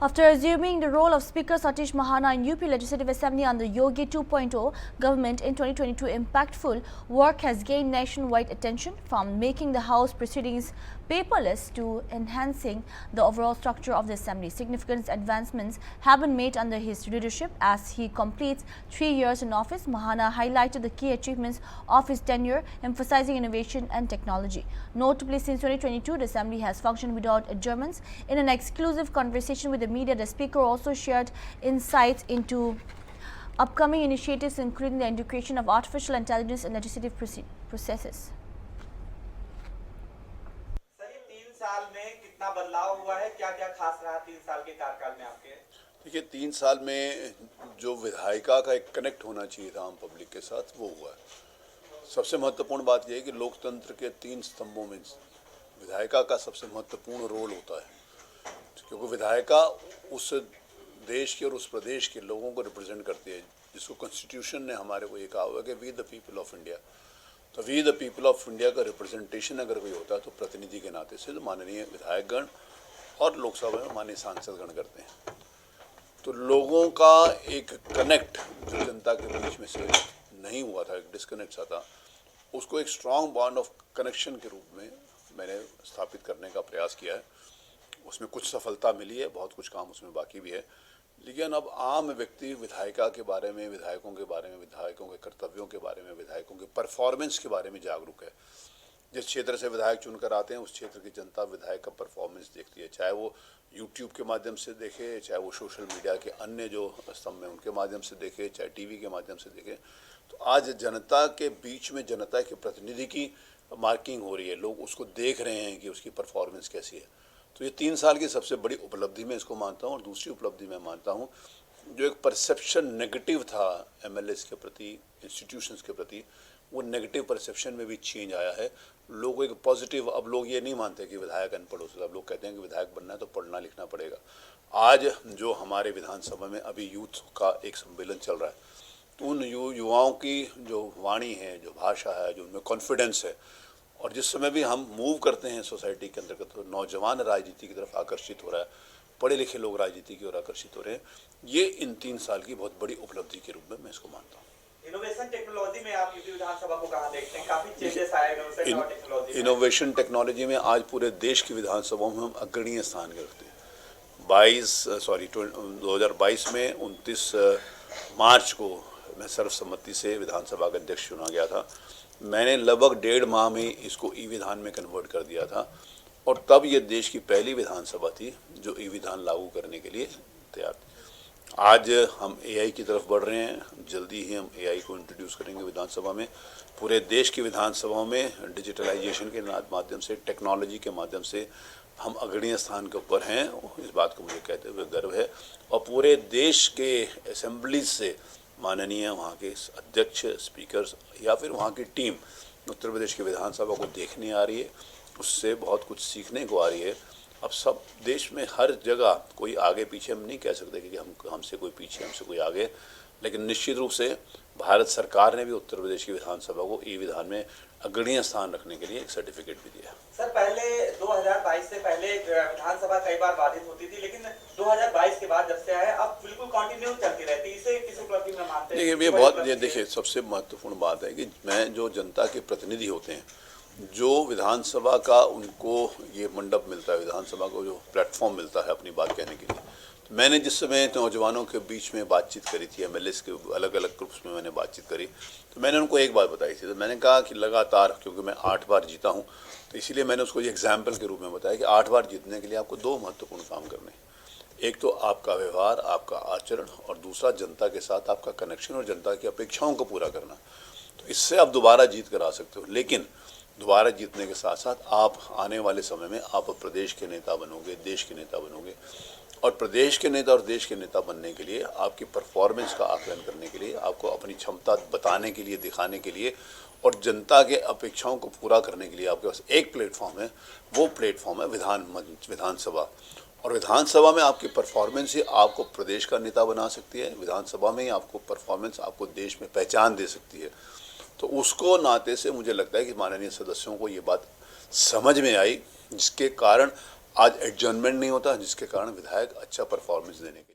After assuming the role of Speaker Satish Mahana in UP Legislative Assembly under Yogi 2.0 government in 2022, impactful work has gained nationwide attention, from making the House proceedings paperless to enhancing the overall structure of the Assembly. Significant advancements have been made under his leadership. As he completes 3 years in office, Mahana highlighted the key achievements of his tenure, emphasizing innovation and technology. Notably, since 2022, the Assembly has functioned without adjournments. In an exclusive conversation with the media, the Speaker also shared insights into upcoming initiatives, including the integration of artificial intelligence in legislative processes. Sir, ये 3 साल में कितना बदलाव हुआ है, क्या क्या खास रहा 3 साल के कार्यकाल में आपके? देखिए, 3 साल में जो विधायिका का एक कनेक्ट होना चाहिए था आम पब्लिक के साथ, वो हुआ है। सबसे महत्वपूर्ण बात यह है कि लोकतंत्र के 3 स्तंभों में विधायिका का सबसे महत्वपूर्ण रोल होता है, क्योंकि विधायिका उस देश के और उस प्रदेश के लोगों को रिप्रेजेंट करती है, जिसको कॉन्स्टिट्यूशन ने हमारे को ये कहा हुआ है कि we the people of India. तो we the people of India का रिप्रेजेंटेशन अगर कोई होता है तो प्रतिनिधि के नाते से तो माननीय विधायकगण और लोकसभा में माननीय सांसदगण करते हैं। तो लोगों का एक कनेक्ट जो जनता के बीच में से नहीं हुआ था, एक डिस्कनेक्ट सा था, उसको एक स्ट्रॉन्ग बॉन्ड ऑफ कनेक्शन के रूप में मैंने स्थापित करने का प्रयास किया है। उसमें कुछ सफलता मिली है, बहुत कुछ काम उसमें बाकी भी है, लेकिन अब आम व्यक्ति विधायिका के बारे में, विधायकों के बारे में, विधायकों के कर्तव्यों के बारे में, विधायकों के परफॉर्मेंस के बारे में जागरूक है। जिस क्षेत्र से विधायक चुनकर आते हैं उस क्षेत्र की जनता विधायक का परफॉर्मेंस देखती है, चाहे वो यूट्यूब के माध्यम से देखे, चाहे वो सोशल मीडिया के अन्य जो स्तंभ हैं उनके माध्यम से देखे, चाहे टीवी के माध्यम से देखे। तो आज जनता के बीच में जनता के प्रतिनिधि की मार्किंग हो रही है, लोग उसको देख रहे हैं कि उसकी परफॉर्मेंस कैसी है। तो ये 3 साल की सबसे बड़ी उपलब्धि मैं इसको मानता हूँ। और दूसरी उपलब्धि मैं मानता हूँ, जो एक परसेप्शन नेगेटिव था एमएलएस के प्रति, इंस्टीट्यूशंस के प्रति, वो नेगेटिव परसेप्शन में भी चेंज आया है। लोगों एक पॉजिटिव, अब लोग ये नहीं मानते कि विधायक अनपढ़ हो सकता, अब लोग कहते हैं कि विधायक बनना है तो पढ़ना लिखना पड़ेगा। आज जो हमारे विधानसभा में अभी यूथ का एक सम्मेलन चल रहा है, तो उन युवाओं की जो वाणी है, जो भाषा है, जो उनमें कॉन्फिडेंस है, और जिस समय भी हम मूव करते हैं सोसाइटी के अंतर्गत, तो नौजवान राजनीति की तरफ आकर्षित हो रहा है, पढ़े लिखे लोग राजनीति की ओर आकर्षित हो रहे हैं। ये इन 3 साल की बहुत बड़ी उपलब्धि के रूप में मैं इसको मानता हूँ। इनोवेशन टेक्नोलॉजी में आप यूपी विधानसभा को कहाँ देखते हैं? काफी चेंजेस आए हैं इनोवेशन टेक्नोलॉजी में। आज पूरे देश की विधानसभाओं में हम अग्रणीय स्थान रखते हैं। 2022 में 29 मार्च को मैं सर्वसम्मति से विधानसभा का अध्यक्ष चुना गया था। मैंने लगभग 1.5 माह में इसको ई विधान में कन्वर्ट कर दिया था, और तब ये देश की पहली विधानसभा थी जो ई विधान लागू करने के लिए तैयार थी। आज हम एआई की तरफ बढ़ रहे हैं, जल्दी ही हम एआई को इंट्रोड्यूस करेंगे विधानसभा में। पूरे देश की विधानसभाओं में डिजिटलाइजेशन के माध्यम से, टेक्नोलॉजी के माध्यम से हम अग्रणीय स्थान के ऊपर हैं, इस बात को मुझे कहते हुए गर्व है। और पूरे देश के असेंबलीज से माननीय वहाँ के अध्यक्ष, स्पीकर्स या फिर वहाँ की टीम उत्तर प्रदेश की विधानसभा को देखने आ रही है, उससे बहुत कुछ सीखने को आ रही है। अब सब देश में हर जगह कोई आगे पीछे हम नहीं कह सकते कि हमसे कोई पीछे, हमसे कोई आगे, लेकिन निश्चित रूप से भारत सरकार ने भी उत्तर प्रदेश की विधानसभा को ई विधान में अग्रणीय स्थान रखने के लिए एक सर्टिफिकेट भी दिया। सर, पहले 2022 से पहले विधानसभा कई बार बाधित होती थी, लेकिन 2022 के बाद जब से आए अब बिल्कुल कंटिन्यू चलती रहती है। इसे किस उपलब्धि में मानते हैं? ये देखिए, सबसे महत्वपूर्ण बात है कि मैं जो जनता के प्रतिनिधि होते हैं, जो विधानसभा का उनको ये मंडप मिलता है, विधानसभा को जो प्लेटफॉर्म मिलता है अपनी बात कहने के लिए, तो मैंने जिस समय नौजवानों के बीच में बातचीत करी थी, एमएलएस के अलग अलग ग्रुप्स में मैंने बातचीत करी, तो मैंने उनको एक बात बताई थी। तो मैंने कहा कि लगातार, क्योंकि मैं 8 बार जीता हूँ, तो इसीलिए मैंने उसको ये एग्जाम्पल के रूप में बताया कि 8 बार जीतने के लिए आपको 2 महत्वपूर्ण काम करने हैं। एक तो आपका व्यवहार, आपका आचरण, और दूसरा जनता के साथ आपका कनेक्शन और जनता की अपेक्षाओं को पूरा करना। तो इससे आप दोबारा जीत कर आ सकते हो, लेकिन दोबारा जीतने के साथ साथ आप आने वाले समय में आप प्रदेश के नेता बनोगे, देश के नेता बनोगे, और प्रदेश के नेता और देश के नेता बनने के लिए, आपकी परफॉर्मेंस का आकलन करने के लिए, आपको अपनी क्षमता बताने के लिए, दिखाने के लिए, और जनता के अपेक्षाओं को पूरा करने के लिए आपके पास एक प्लेटफॉर्म है। वो प्लेटफॉर्म है विधानसभा। और विधानसभा में आपकी परफॉर्मेंस ही आपको प्रदेश का नेता बना सकती है, विधानसभा में ही आपको परफॉर्मेंस आपको देश में पहचान दे सकती है। तो उसको नाते से मुझे लगता है कि माननीय सदस्यों को ये बात समझ में आई, जिसके कारण आज एडजर्नमेंट नहीं होता, जिसके कारण विधायक अच्छा परफॉर्मेंस देने के लिए